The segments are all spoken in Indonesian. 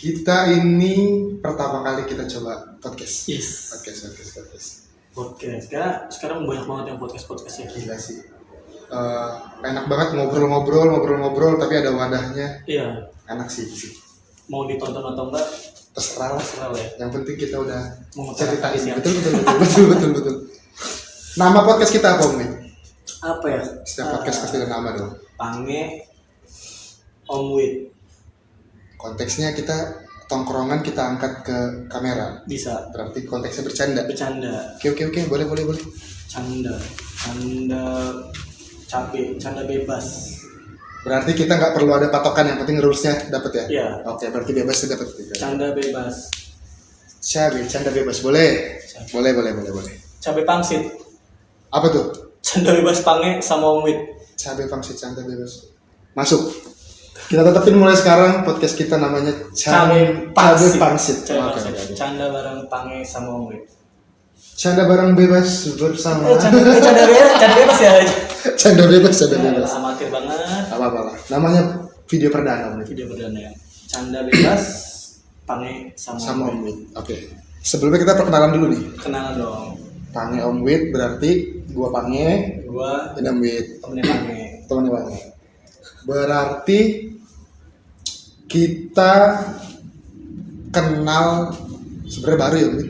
Kita ini pertama kali kita coba podcast. Yes. Podcast. Sekarang banyak banget yang podcast ya. Gila sih. Enak banget ngobrol tapi ada wadahnya. Iya. Enak sih. Mau ditonton atau enggak? Terserah ya. Ya. Yang penting kita udah Mau ceritain. ya. Betul. Nama podcast kita apa, Om? Apa ya? Setiap podcast pasti ada nama dong. Pange Om Wit. Konteksnya kita tongkrongan kita angkat ke kamera. Bisa. Berarti konteksnya bercanda. Oke, boleh. Canda bebas. Berarti kita nggak perlu ada patokan, yang penting rulesnya dapat ya? Iya. Oke, berarti bebas dapat. Canda bebas. Canda bebas, boleh. Boleh. Cabe pangsit. Apa tuh? Canda bebas Pange sama Om Wit. Cabe pangsit, canda bebas. Masuk. Kita tetapin mulai sekarang podcast kita namanya Cabe pangsit. Oke. Canda bareng Pange sama Om Wit. Canda bareng bebas bersama. Canda bebas ya. Canda bebas. Amatir banget. Apa-apa. Namanya video perdana. Video perdana ya. Canda bebas Pange Sama Om Wit. Oke. Sebelumnya kita perkenalan dulu nih. Kenalan dong. Pange Om Wit berarti gua Pange, Gua Om Wit. temennya Pange. Berarti kita kenal sebenarnya baru ya, Wit?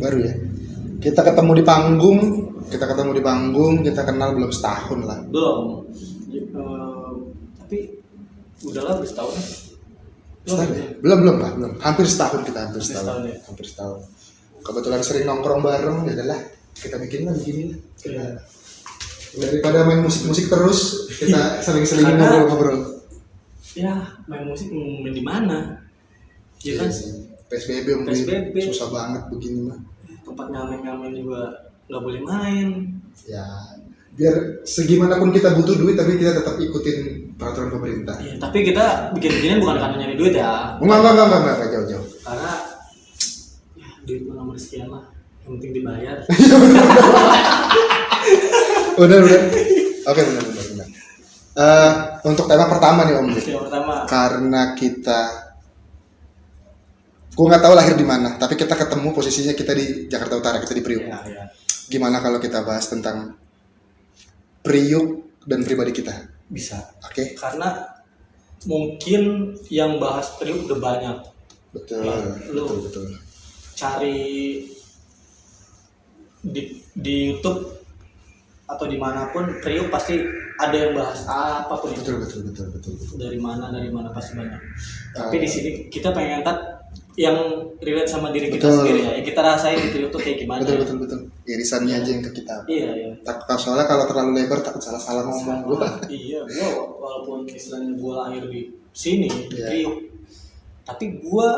Baru ya. Kita ketemu di panggung, kita kenal belum setahun lah. Belum. Tapi udahlah udah setahun. Setahun ya? Belum. Hampir setahun kita, hampir setahun. Ya? Hampir setahun. Kebetulan sering nongkrong bareng, ya udahlah kita bikin lah begini. Iya. Daripada main musik terus, kita sering-selingin ngobrol-ngobrol. Ya, main musik main di mana? Ya kan? PSBB, susah banget begini mah. Tempat ngamen juga nggak boleh main. Ya, biar segimanapun kita butuh duit, tapi kita tetap ikutin peraturan pemerintah. Ya, tapi kita bikin-bikin bukan karena nyari duit ya. Enggak, jauh-jauh. Karena ya, duit mah nomor sekian lah. Yang penting dibayar. Udah. Oke, benar. Untuk tema pertama nih Om. Yang pertama. Karena gue nggak tahu lahir di mana, tapi kita ketemu posisinya kita di Jakarta Utara, kita di Priuk. Ya. Gimana kalau kita bahas tentang Priuk dan pribadi kita? Bisa. Oke. Karena mungkin yang bahas Priuk udah banyak. Betul. Ya, Betul. Cari di YouTube atau dimanapun Priuk pasti ada yang bahas apapun itu. Betul. Dari mana pasti banyak. Tapi di sini kita pengen angkat yang relate sama diri kita sendiri ya. Yang kita rasain di Priuk tuh kayak gimana. Betul. Irisannya aja yang ke kita. Iya. Takut soalnya kalau terlalu lebar takut salah ngomong gue. Iya, gue walaupun istilahnya gue lahir di sini di Priuk, tapi gue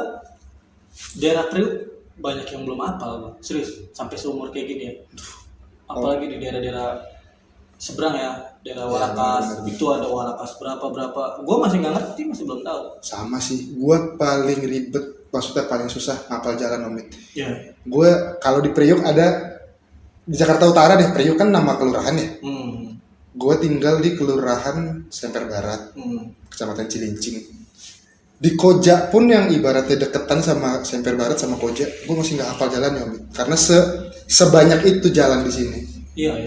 daerah Priuk banyak yang belum hafal, serius sampai seumur kayak gini ya. Apalagi di daerah-daerah seberang ya, daerah Warakas, itu ada Warakas berapa, gue masih nggak ngerti, masih belum tahu. Sama sih, gue paling ribet, maksudnya paling susah ngapal jalan Om. Iya. Gue kalau di Priuk ada di Jakarta Utara deh, Priuk kan nama kelurahan ya. Gue tinggal di kelurahan Semper Barat, kecamatan Cilincing. Di Koja pun yang ibaratnya deketan sama Semper Barat sama Koja, gue masih nggak hafal jalan ya Om. Karena sebanyak itu jalan di sini. Iya.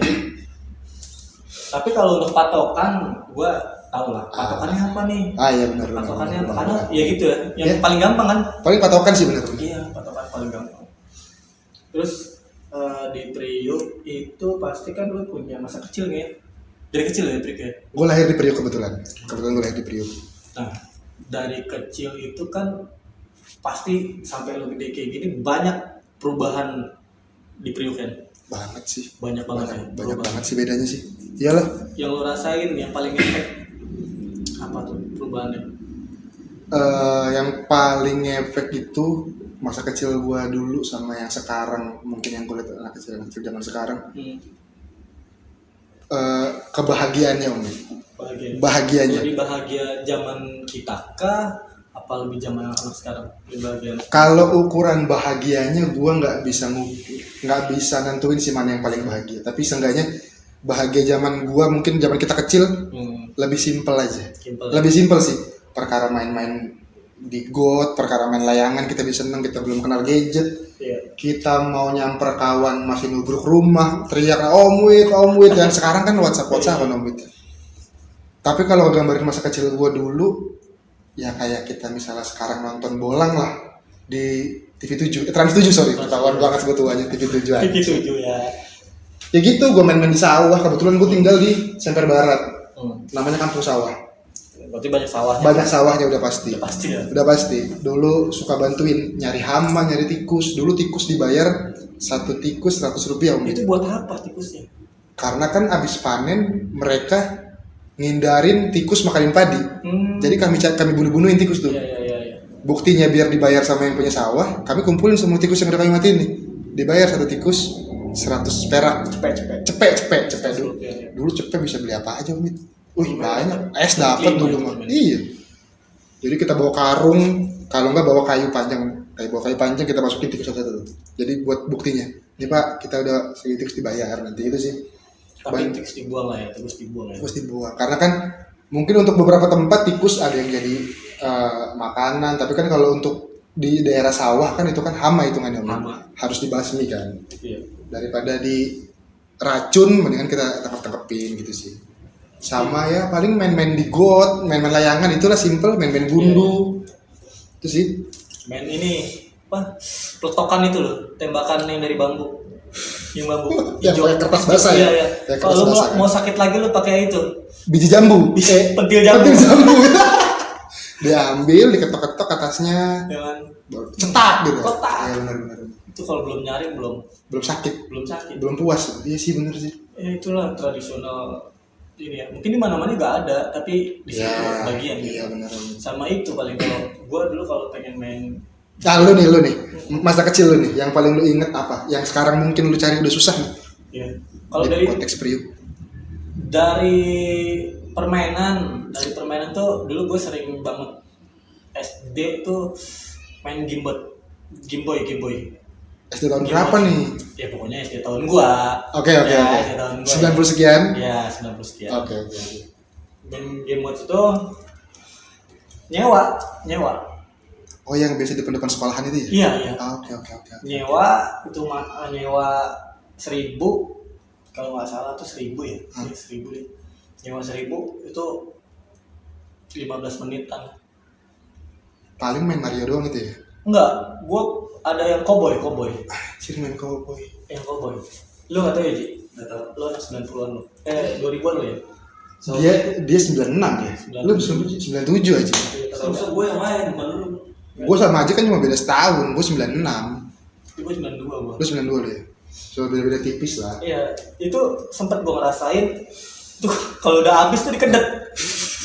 Tapi kalau untuk patokan, gue tahu lah. Patokannya apa nih? Iya benar. Patokannya apa? Karena ya gitu ya. Yang paling gampang kan? Paling patokan sih benar. Iya, patokan paling gampang. Terus di Priuk itu pasti kan lu punya masa kecil nggak ya? Dari kecil ya Priuk ya? Gue lahir di Priuk kebetulan gue lahir di Priuk. Nah, dari kecil itu kan pasti sampai lu gede kayak gini banyak perubahan di Priuk kan? Banget sih. Banyak banget sih bedanya sih. Iyalah. Yang lo rasain yang paling efek apa tuh perubahannya? Yang paling efek itu masa kecil gua dulu sama yang sekarang, mungkin yang gue lihat anak kecil zaman sekarang. Kebahagiaannya Om. Bahagianya. Jadi bahagia zaman kita kah? Apa lebih zaman anak sekarang? Kalau ukuran bahagianya gua nggak bisa nentuin sih mana yang paling bahagia. Tapi seenggaknya bahagia zaman gua mungkin zaman kita kecil lebih simpel aja. Lebih simpel sih. Perkara main-main di got, perkara main layangan kita bisa seneng, kita belum kenal gadget. Kita mau nyamper kawan masih nubruk rumah, teriak Om Wit, dan sekarang kan WhatsApp Om Wit. Tapi kalau gambarin masa kecil gue dulu, ya kayak kita misalnya sekarang nonton bolang lah di TV7, Trans 7 sorry, ketahuan banget sebetulnya TV7 aja. TV7 ya. Ya gitu, gue main-main di sawah, kebetulan gue tinggal di Semper Barat, namanya Kampung Sawah. Berarti banyak sawahnya. Banyak sawahnya udah pasti. Udah pasti. Dulu suka bantuin nyari hama, nyari tikus. Dulu tikus dibayar 1 tikus 100 rupiah. Itu buat apa tikusnya? Karena kan abis panen mereka ngindarin tikus makanin padi. Jadi kami bunuh-bunuhin tikus tuh. Iya. Buktinya biar dibayar sama yang punya sawah, kami kumpulin semua tikus yang udah kami matiin nih. Dibayar 1 tikus 100 perak. Cepet dulu cepet bisa beli apa aja Mit. Banyak es dapat dulu mah. Iya. Jadi kita bawa karung, kalau enggak bawa kayu panjang kita masukin tikus satu. Jadi buat buktinya. Ini Pak, kita udah segini tikus dibayar nanti itu sih. Tapi tikus dibuang lah ya, tikus dibuang. Karena kan mungkin untuk beberapa tempat tikus ada yang jadi makanan, tapi kan kalau untuk di daerah sawah kan itu kan hama hitungannya. Harus dibasmi kan. Iya. Daripada di racun mendingan kita tangkap-tangkepin gitu sih. Sama ya paling main-main di got, main-main layangan itulah simple, main-main gundu. Itu sih. Main ini apa? Peletokan itu loh, tembakan yang dari bambu. Yang bambu. Yang pakai kertas basah ya. Iya. Kalau lu mau sakit lagi lu pakai itu. Biji jambu. Pentil jambu. Diambil, diketok-ketok atasnya. Jangan cetak gitu. Iya benar. Itu kalau belum nyaring belum sakit. Belum puas. Iya sih benar sih. Itulah tradisional ini ya. Mungkin di mana-mana juga ada, tapi di situ bagian gitu. Iya benar. Sama itu paling kalau gua dulu kalau pengen main. Nah, lu nih, masa kecil lu nih, yang paling lu inget apa? Yang sekarang mungkin lu cari udah susah nih. Iya. Kalau dari konteks Priuk. Dari permainan tuh dulu gue sering banget SD tuh main Game Boy. SD tahun berapa nih? Ya pokoknya SD tahun gua. Oke. SD tahun gua. 90 sekian? Ya, 90 sekian. Oke. Main Game Boy itu nyewa. Oh, yang biasa di depan sekolahan itu ya? Iya. Oke. Nyewa itu nyewa 1.000 kalau nggak salah tuh 1.000 ya. 1.000 deh. Nyewa 1.000 itu 15 menitan. Paling main Mario doang itu ya? Enggak, gua ada yang cowboy. Main cowboy. Yang cowboy. Lu nggak tahu ya, Ji? Nggak tahu. Lu anak 90-an lu. 2000-an lu ya? Dia 96 ya? Lu 97 aja. Terus gue yang main, bukan lu. Gue sama aja kan cuma beda setahun, gue 96. Gue 92 gua. Lu 92 lu ya? So beda-beda tipis lah. Iya, itu sempet gue ngerasain tuh kalau udah habis tuh dikedet.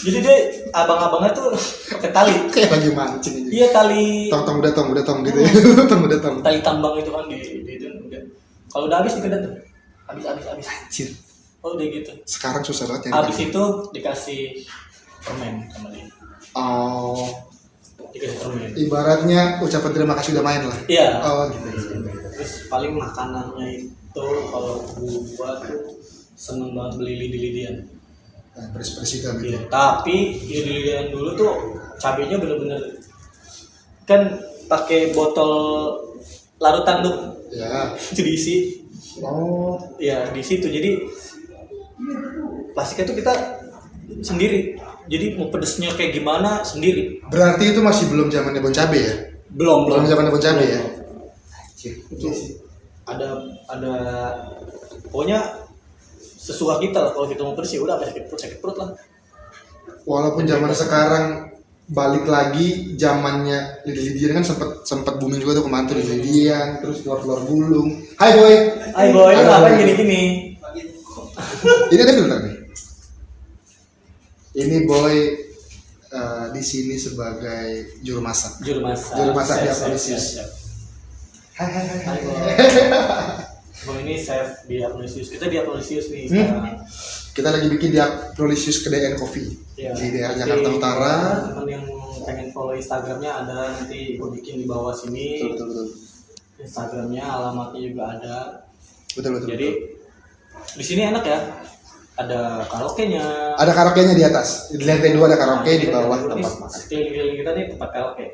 Jadi dia abang-abangnya tuh pakai tali. Kayak lagi mancing aja. Iya, tali. Tong gitu ya. Tong. Tali tambang itu kan di itu udah. Kalau udah habis dikedet tuh. Habis. Anjir. Oh, udah gitu. Sekarang susah banget ya. Habis itu dikasih permen sama dia. Oh. Dikasih permen. Ibaratnya ucapan terima kasih udah main lah. Iya. Oh gitu. Terus paling makanannya itu kalau gua tuh seneng banget beli lidi-lidian. Nah, bersih kan gitu. Iya. Tapi lidi-lidian dulu tuh cabenya bener-bener kan pakai botol larutan tuh. Ya. Itu diisi. Oh. Ya di situ. Jadi plastiknya tuh kita sendiri. Jadi mau pedesnya kayak gimana sendiri. Berarti itu masih belum zamannya Bon Cabe ya? Belum zamannya Bon Cabe ya? Itu ada pokoknya sesuka kita lah kalau kita mau bersih udah sakit perut lah. Walaupun zaman sekarang balik lagi zamannya lidi-lidian kan sempat booming juga tuh kemarin tuh lidi-lidian terus keluar gulung. Hai boy, lu ngapain gini? Ini ada filter nih. Ini boy di sini sebagai juru masak di Apolisius. Hai. Boy ini chef di Apolisius. Kita di Apolisius nih sekarang. Kita lagi bikin di Apolisius kedaian kopi di daerah Jakarta Utara. Teman yang pengen follow Instagramnya ada nanti gue bikin di bawah sini. Betul. Instagramnya, alamatnya juga ada. Betul. Jadi di sini enak ya. ada karaoke-nya. Ada karaoke-nya di atas. Di lantai 2 ada karaoke, di bawah tempat makan. Keliling-keliling kita nih tempat karaoke.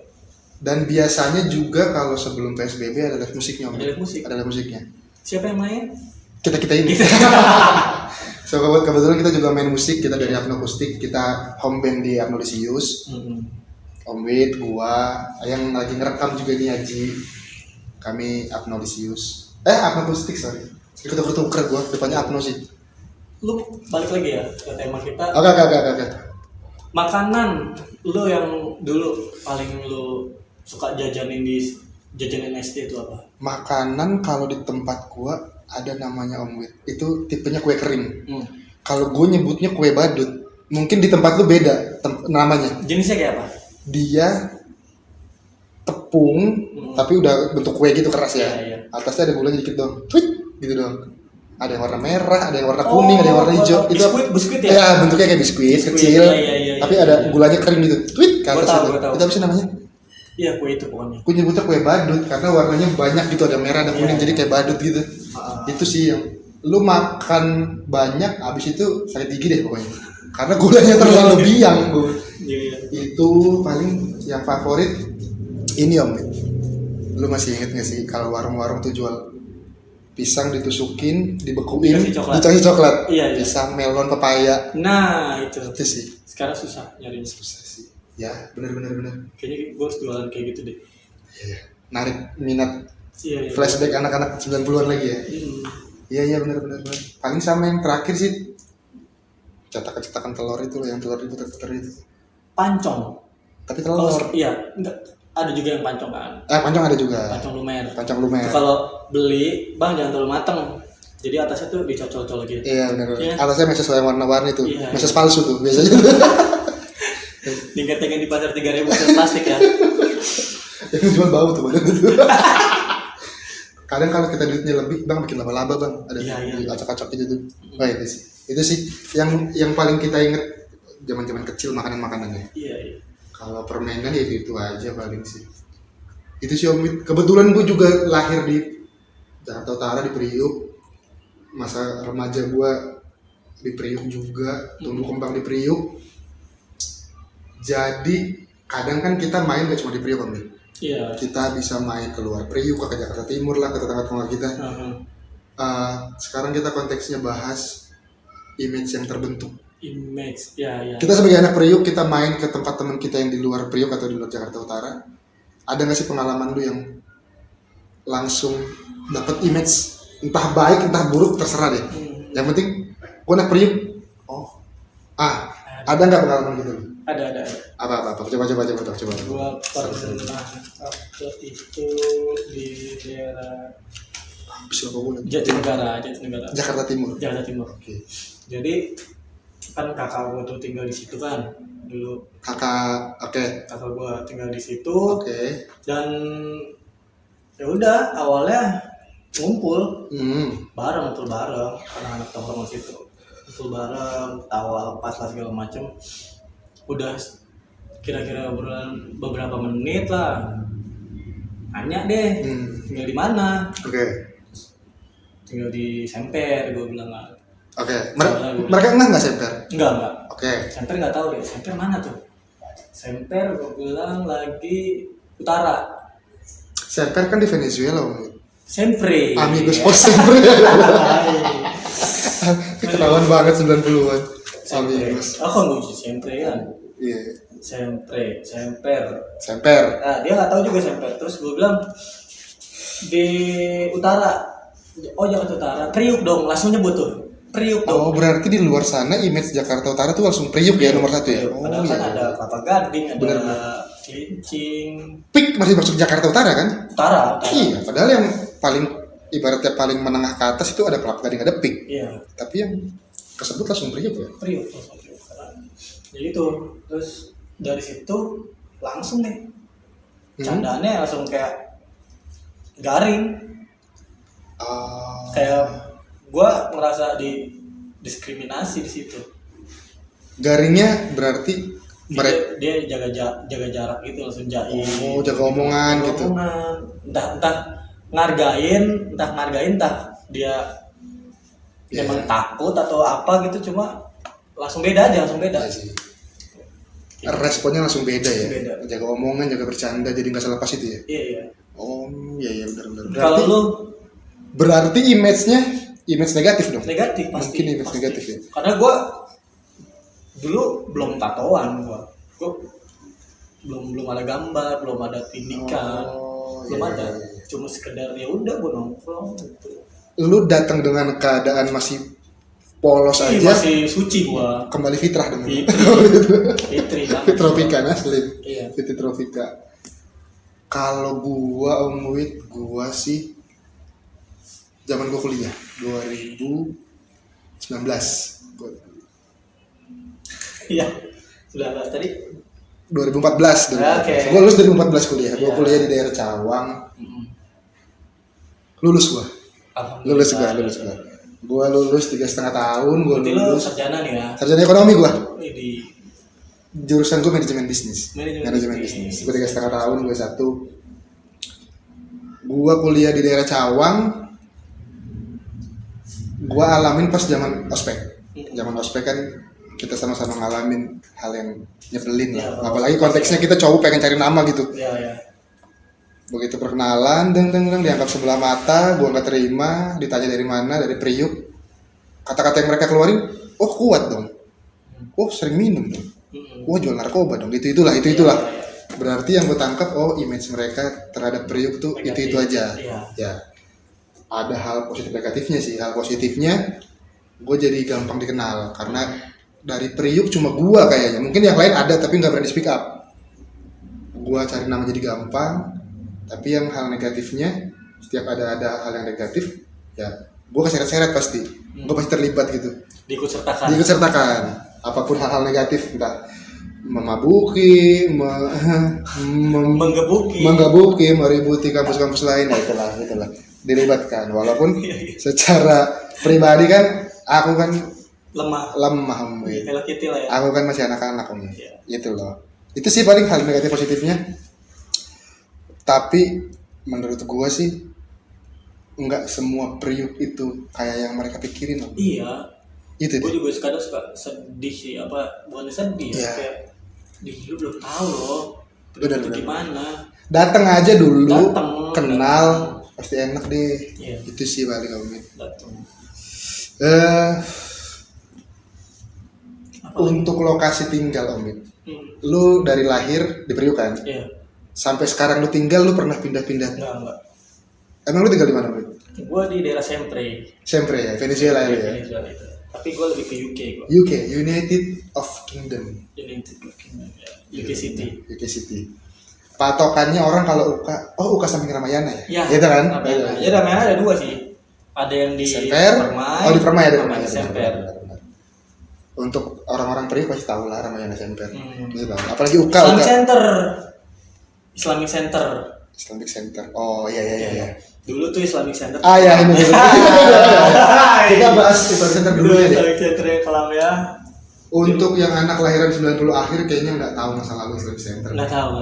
Dan biasanya juga kalau sebelum PSBB ada live musiknya. Ada live musik. Ada live musiknya. Siapa yang main? Kita ini. So kebetulan kita juga main musik, kita dari Apnokustik, kita home band di Apnolisius. Om Wid, gua, yang lagi ngerekam juga nih Haji. Kami Apnolisius. Apnokustik sorry. Ketuker gua, depannya Apno sih. Lu balik lagi ya ke tema kita. Oke. Makanan lu yang dulu paling lu suka jajanin SD itu apa? Makanan kalau di tempat gua ada namanya Om Wid. Itu tipenya kue kering. Kalau gua nyebutnya kue badut. Mungkin di tempat lu beda namanya. Jenisnya kayak apa? Dia tepung tapi udah bentuk kue gitu keras ya. Iya. Atasnya ada gulanya dikit dong. Tweet gitu dong. Ada yang warna merah, ada yang warna kuning, ada yang warna hijau. Itu biskuit ya? Ya, bentuknya kayak biskuit kecil. Iya, tapi ada gulanya kering gitu. Tweet ke atas Gua itu. tahu. Itu apa sih namanya? Iya, kue itu pokoknya. Gue nyebutnya kue badut karena warnanya banyak gitu, ada merah, ada kuning, jadi kayak badut gitu. Itu sih yang lu makan banyak, abis itu sakit gigi deh pokoknya. Karena gulanya terlalu biang, Bu. Iya. Itu paling yang favorit ini Om. Lu masih inget gak sih kalau warung-warung tuh jual pisang ditusukin, dibekuin, dikasih coklat. Iya. Pisang, melon, pepaya. Nah, itu sih. Sekarang susah nyarinya. Susah sih. Ya, benar. Kayaknya gue harus jualan kayak gitu deh. Iya. Narik minat. Iya. Flashback anak-anak 90-an lagi ya. Iya benar. Paling sama yang terakhir sih cetakan telur itu loh, yang telur diputer-puter itu. Pancong. Tapi telur. Iya, enggak. Ada juga yang pancong kan? Pancong ada juga. Pancong lumer. Itu kalau beli, bang jangan terlalu mateng. Jadi atasnya tuh dicocol-cocol lagi. Iya benar. Ya. Atasnya meses yang warna-warni tuh. Iya, meses palsu tuh biasanya. Tingkat-tingkat di pasar 3.000 plastik ya. Yang jual bau tuh badan itu. Kadang kalau kita duitnya lebih, bang bikin laba-laba bang. Ada acak-acak gitu tuh. Oh itu sih. Itu sih yang paling kita inget zaman-zaman kecil makanannya. Iya. Kalau permainan ya itu aja paling sih. Itu sih Om. Kebetulan gue juga lahir di Jakarta Utara di Priuk. Masa remaja gue di Priuk juga, tumbuh kembang di Priuk. Jadi kadang kan kita main gak cuma di Priuk Om. Iya. Kita bisa main keluar Priuk, ke Jakarta Timur lah, ke tetangga-tetangga kita. Sekarang kita konteksnya bahas image yang terbentuk. Ya. Kita sebagai anak Priuk, kita main ke tempat teman kita yang di luar Priuk atau di luar Jakarta Utara. Ada nggak sih pengalaman lu yang langsung dapat image, entah baik entah buruk terserah deh. Yang penting gue anak Priuk. Ada nggak pengalaman gitu? Ada. Apa? Coba. Gua pernah waktu itu di daerah Jatinegara. Jakarta Timur. Okay. Jadi kan kakak gue tuh tinggal di situ kan dulu. Kakak gue tinggal di situ. Dan ya udah awalnya ngumpul bareng anak-anak tongkrongan situ, ngumpul bareng, tawa lepas lah segala macem. Udah kira-kira beberapa menit lah, nanya deh tinggal di mana. Tinggal di Semper, gue bilang kan. Mereka nggak Semper? Enggak. Semper nggak tahu deh. Semper mana tuh? Semper gue bilang lagi utara. Semper kan di Venezuela Om. Sempre. Amigos por sempre. Ketahuan banget 90-an. Amigos. Aku nggak bisa Sempre kan. Iya. Semper. Nah, dia nggak tahu juga Semper. Terus gue bilang di utara. Oh Jakarta Utara. Priuk dong. Langsung nyebut tuh. Priuk dong. Oh berarti di luar sana image Jakarta Utara tuh langsung Priuk ya nomor 1 ya. Padahal kan ada Kelapa Gading, ada Cilincing. Pik masih masuk Jakarta Utara kan? Utara. Iya. Padahal yang paling ibaratnya paling menengah ke atas itu ada Kelapa Gading, ada Pik. Iya. Tapi yang kesebut langsung Priuk ya. Priuk. Jadi itu terus dari situ langsung deh. Candaannya langsung kayak garing. Kayak gue ngerasa diskriminasi di situ. Garingnya berarti dia jaga jarak gitu, langsung jaim. Jaga omongan gitu. Entah ngargain, entah dia emang takut atau apa gitu, cuma langsung beda. Iya sih. Responnya langsung beda ya. Beda. Jaga omongan, jaga bercanda, jadi nggak salah pas itu ya. Iya. Oh iya benar. Kalau lu berarti image negatif dong. negatif pasti. Mungkin image pasti. negatif ya. Karena gue dulu belum tatoan, gue belum ada gambar, belum ada tindikan, belum ada. Cuma sekedar ya udah gue nongkrong gitu. Lu datang dengan keadaan masih polos aja, masih suci gua, kembali fitrah dong. Fitri Tropika asli. Iya. Fitri Tropika. Kalau gua gua sih zaman gua kuliah 2019. Iya. Sudah tadi 2014 Oke. Gua lulus 2014 kuliah. Gua Iya. kuliah di daerah Cawang. Lulus gua. Lulus gua. Gua lulus 3,5 tahun. Gua berarti lu lulus. sarjana nih ya? Sarjana ekonomi gua. Di Jurusan gua manajemen bisnis. Manajemen bisnis. Gua 3,5 tahun. Gua 1. Gua kuliah di daerah Cawang. Gua alamin pas zaman ospek. Zaman ospek kan kita sama-sama ngalamin hal yang nyebelin lah. Ya, Apalagi konteksnya kita cowok pengen cari nama gitu. Iya. Begitu perkenalan, dianggap sebelah mata, gua nggak terima, ditanya dari mana, dari Priuk. Kata-kata yang mereka keluarin, oh kuat dong, oh sering minum dong, oh jual narkoba dong, itulah. Berarti yang gue tangkap, oh image mereka terhadap Priuk tuh itu aja. Ya, ada hal positif negatifnya sih. Hal positifnya, gue jadi gampang dikenal karena dari Priuk cuma gue kayaknya, mungkin yang lain ada tapi nggak berani speak up. Gue cari nama jadi gampang. Tapi yang hal negatifnya, setiap ada hal yang negatif, ya gue keseret-seret pasti, gue pasti terlibat gitu. Diikut sertakan, apapun hal-hal negatif, entah memabuki, menggebuki, meributi kampus-kampus lain, nah itulah, dilibatkan. Walaupun secara pribadi kan, aku kan lemah, aku kan masih anak-anak, gitu loh. Itu sih paling hal negatif positifnya. Tapi menurut gua sih enggak semua Priuk itu kayak yang mereka pikirin loh. Iya. Itu gua juga kadang suka sedih sih, bukan sedih ya, kayak lu belum tahu loh Priuk itu gimana. Datang aja dulu, kenal, pasti enak deh. Iya. Itu sih paling Omid. Untuk lokasi tinggal Omid. Lu dari lahir di Priuk kan? Iya. Sampai sekarang lu tinggal, lu pernah pindah-pindah? Enggak. Emang lu tinggal di mana, Bro? Gua di daerah Sempre ya, Venezuela ya. Venezuela itu. Tapi gua lebih ke UK gua. UK, United Kingdom, ya. UK City. Patokannya orang kalau UK samping Ramayana ya? Iya. Gitu kan? Ya Ramayana ada dua sih. Ada yang di Semper. Di Permai ada Permai. Semper. Untuk orang-orang Priuk pasti tahu lah Ramayana Semper. Gitu. Apalagi UK. Islamic Center. Oh iya. Dulu tuh Islamic Center. Iya ini. Kita bahas Islamic Center dulu ya. Islamic Center yang kelam ya. Untuk yang anak kelahiran 90 akhir kayaknya nggak tahu masa lalu Islamic Center. Nggak tahu.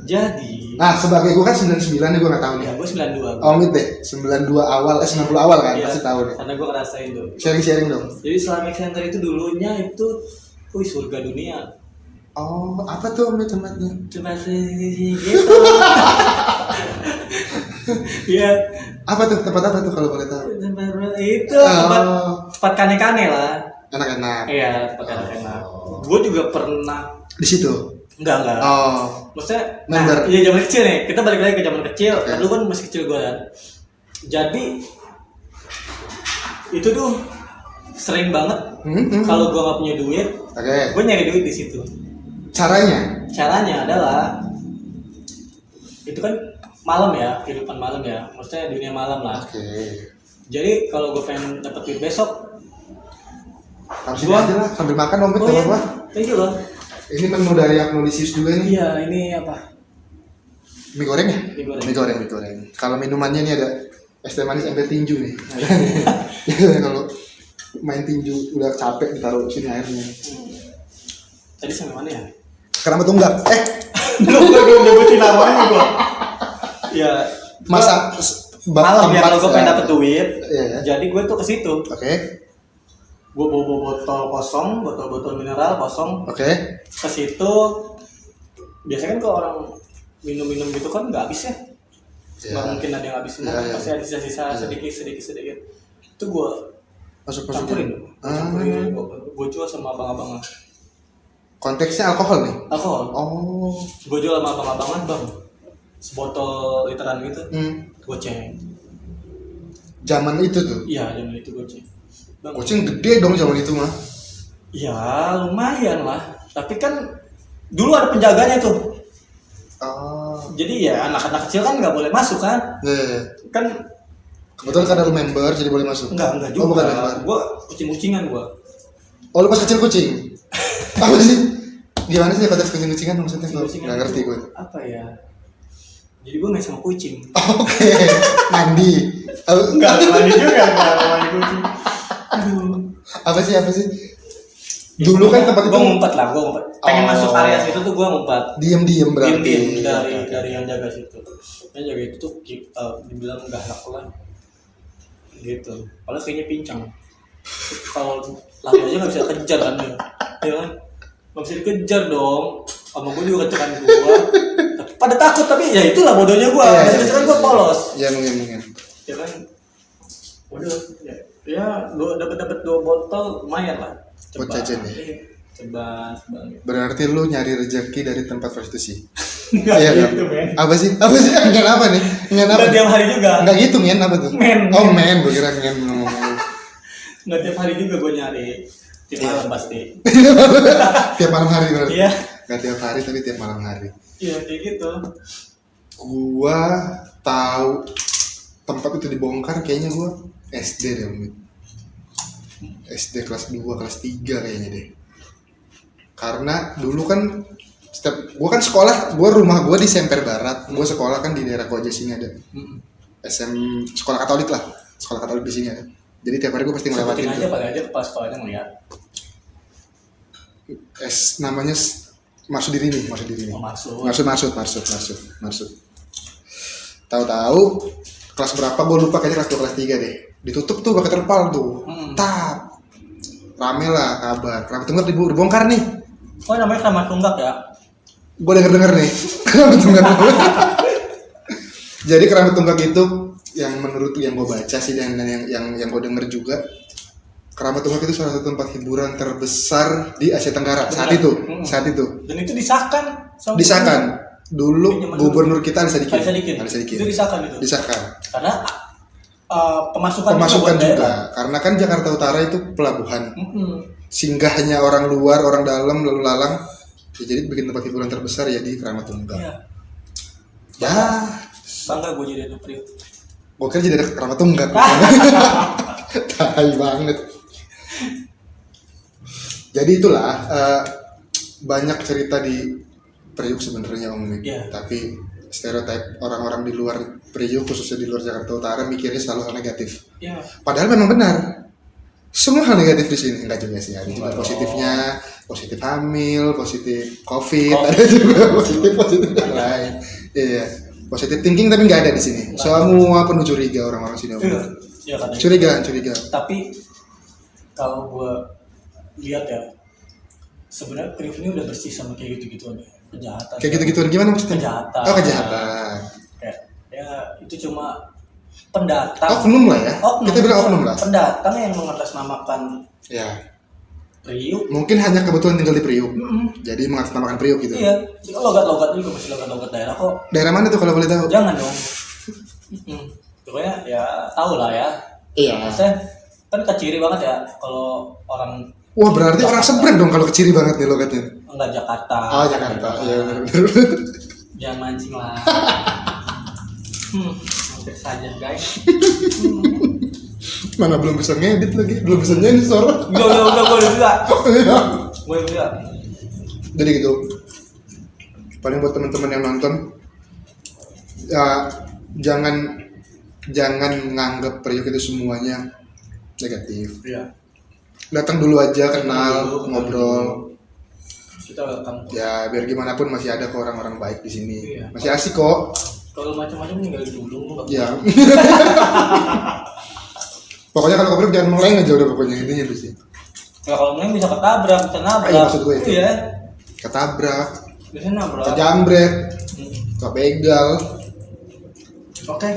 Jadi. Nah sebagai gue kan 99 nih gue nggak tahu nih. Ya gue 92. Omid deh 90 awal kan pasti tahu deh. Karena gue ngerasain tuh. Sharing dong. Jadi Islamic Center itu dulunya itu surga dunia. Oh, apa tuh tempatnya? Tempat gitu. Iya. Apa tuh kalau boleh tahu? Tempat kane-kane lah. Enak-enak. Iya, tempat kane-kane. Gue juga pernah di situ. Enggak. Maksudnya, iya zaman kecil nih. Kita balik lagi ke zaman kecil. Dulu kan masih kecil gue kan. Jadi itu tuh sering banget kalau gue nggak punya duit, gue nyari duit di situ. Caranya adalah itu kan malam ya, kehidupan malam ya, maksudnya dunia malam lah. Jadi kalau gue pengen dapat duit besok, harus aja lah sambil makan Omid. Thank you loh. Ini menu dari Agnolisius juga nih. Iya, ini apa? Mie goreng ya? Mie goreng. Kalau minumannya nih ada es teh manis ambil tinju nih. Kalau main tinju udah capek ditaruh sini airnya. Tadi sampai mana ya? Keramat Tunggak. Belum nyebutin namanya gua. Ya. Masa malam ya, kalau gue pengen dapet duit. Iya. Jadi gue tuh ke situ. Oke. Gue bawa botol kosong, botol mineral kosong. Oke. Ke situ biasanya kan kalau orang minum gitu kan nggak habis ya. Nggak mungkin ada yang habis semua, pasti ada sisa-sisa sedikit. Itu gue campurin. Gue jual sama abang-abangan. Konteksnya alkohol nih? Alkohol. Oh. Gue jual sama abang-abangan, bang. Sebotol literan gitu. Goceng. Zaman itu tuh? Iya, zaman itu goceng. Bang, goceng gede dong zaman itu mah. Ya lumayan lah. Tapi kan dulu ada penjaganya tuh. Oh. Jadi ya anak-anak kecil kan nggak boleh masuk kan? Kan kebetulan kan ada member jadi boleh masuk. Enggak juga. Oh, bukan member. Gue kucing-kucingan gue. Oh, lu pas kecil kucing? Apa sih? Gimana sih konteks kucing-kucingan maksudnya? Nggak ngerti gue. Apa ya? Jadi gue main sama kucing. Oke. Mandi. Enggak mandi juga, enggak mandi kucing. Apa sih? Dulu kan tempat itu gue ngumpet. Pengen masuk area situ tuh gue ngumpet. Diem berarti. Diem dari yang jaga situ. Yang jaga itu tuh dibilang galak lah. Gitu. Padahal kayaknya pincang. Kalau lari aja nggak bisa kejar kan ya kan? Nggak bisa dikejar dong. Sama gue juga kencengan gue. Pada takut tapi ya itulah bodohnya gue. Biasanya gue polos. Ya mungkin. Ya kan. Waduh. Ya dapat 2 botol lumayan lah. Buat jajan ya. Coba. Berarti lu nyari rezeki dari tempat prostitusi. Enggak gitu, men. Apa sih? Ngen apa nih? Ngen apa? Enggak tiap hari juga. Enggak gitu, ngen apa tuh? Men. Oh, men, gue kira ngen. Enggak tiap hari juga gue nyari. Tiap malam pasti. Tiap malam hari berarti. Iya. Enggak tiap hari tapi tiap malam hari. Iya, kayak gitu. Gua tahu tempat itu dibongkar kayaknya gua SD deh, Om. SD kelas 2, kelas 3 kayaknya deh. Karena dulu kan gua kan sekolah, rumah gua di Semper Barat. Gua sekolah kan di daerah Koja sini ada. Sekolah Katolik lah. Sekolah Katolik di sini ada. Jadi tiap hari gua pasti ngelewatin aja paling kepala sekolahnya ngeliat. Namanya Marsud diri nih. Oh, Marsud. Tahu-tahu kelas berapa gue lupa, kayaknya kelas 2 kelas 3 deh. Ditutup tuh pakai terpal tuh. Tap. Rame lah kabar. Keramat Tunggak dibongkar nih. Oh, namanya Keramat Tunggak ya? Gue denger nih. Keramat Tunggak. Jadi Keramat Tunggak itu yang menurut yang gue baca sih dan yang gue denger juga, Keramat Tunggak itu salah satu tempat hiburan terbesar di Asia Tenggara saat itu. Dan itu disahkan. Dulu gubernur kita Alisa Dikin. Itu disahkan itu. Karena pemasukan juga. Karena kan Jakarta Utara itu pelabuhan. Singgahnya orang luar, orang dalam lalu lalang. Ya, jadi bikin tempat hiburan terbesar ya di Keramat Tunggak. Iya. Ya. Bangga gue jadi anak Priok. Gue kira jadi ada Keramat Tunggak. Tai banget. Jadi itulah banyak cerita di Priok sebenarnya Om. Tapi stereotip orang-orang di luar Priok, khususnya di luar Jakarta Utara, mikirnya selalu hal negatif. Padahal memang benar. Semua hal negatif di sini enggak juga sih. Ada juga positifnya, positif hamil, positif COVID, ada juga positif yang lain. Iya. Positif thinking tapi nggak ada di sini. Semua penuh curiga orang-orang sini. Curiga. Tapi kalau gue lihat ya, sebenarnya Priok ini udah bersih sama kayak gitu-gituan ya, kejahatan. Kayak gitu-gituan gimana maksudnya? Kejahatan. Oh, kejahatan. Ya itu cuma pendatang. Oknum lah ya. Kita bilang oknum lah. Pendatang yang mengatasnamakan Priok. Mungkin hanya kebetulan tinggal di Priok. Jadi mengatasnamakan Priok gitu. Iya. Logat-logat juga masih logat-logat daerah kok. Daerah mana tuh kalau boleh tahu? Jangan dong. Pokoknya ya tahu lah ya. Iya. Maksudnya kan keciri banget ya kalau orang. Wah, berarti orang seberang dong kalau keciri banget nih logatnya. Enggak Jakarta. Oh, Jakarta. Iya benar. Jangan mancing lah. Hampir saja guys. Mana belum bisa ngedit lagi, belum bisa nyensor. Udah gue bisa. Jadi gitu. Paling buat teman-teman yang nonton, ya jangan nganggap Priok itu semuanya negatif. Iya. Datang dulu aja, kenal, ngobrol. Kita welcome. Ya biar gimana pun masih ada kok orang-orang baik di sini. Iya. Masih asik kok. Kalau macam-macam ninggalin dulu lu. Ya. Pokoknya kalau keprek jangan meleng aja udah pokoknya intinya itu sih. Ya kalau meleng bisa ketabrak, bisa nabrak. Iya, maksud gue itu. Iya. Ketabrak, Bisa nabrak. kejambret, kebegal. Oke.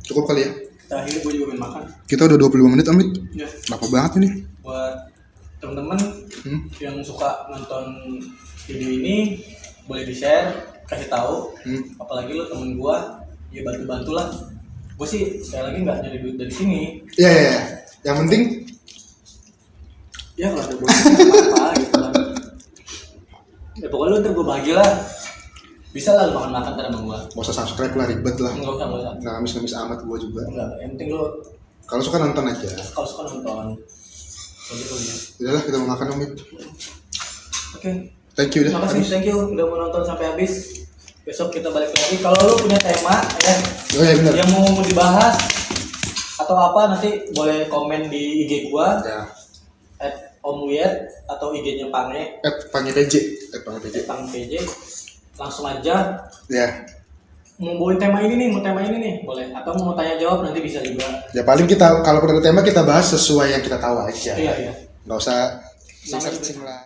Cukup kali ya. Terakhir gue juga pengen makan. Kita udah 25 menit Amit. Ya. Lama banget ini. Buat temen-temen yang suka nonton video ini boleh di-share, kasih tahu. Apalagi lo temen gue, ya bantu-bantu lah. Gue sih sekali lagi nggak nyari duit dari sini. Iya, iya, iya. Yang penting Ya kalau ada bonus apa gitu kan. Ya pokoknya lu ntar gue bahagia lah. Bisa lah lu makan-makan ntar sama gue. gak usah subscribe lah, ribet lah. Enggak usah. Nggak ngamis-ngamis amat gue juga. Enggak, yang penting lu Kalau suka nonton aja. kalau suka nonton. Gitu ya. Udahlah kita mau makan Amit. Oke. Thank you Terima dah. kasih, thank you udah mau nonton sampai habis. Besok kita balik lagi. Kalau lu punya tema ya Oh iya benar. yang mau dibahas atau apa nanti boleh komen di IG gua Ya. @omwiyet atau IG-nya Pange Pange PJ. Pange PJ. Pang PJ. Langsung aja Ya. mau bawain tema ini nih boleh atau mau tanya jawab nanti bisa juga. Ya paling kita kalau ada tema kita bahas sesuai yang kita tahu aja. Iya. Nggak usah Sama searching lah.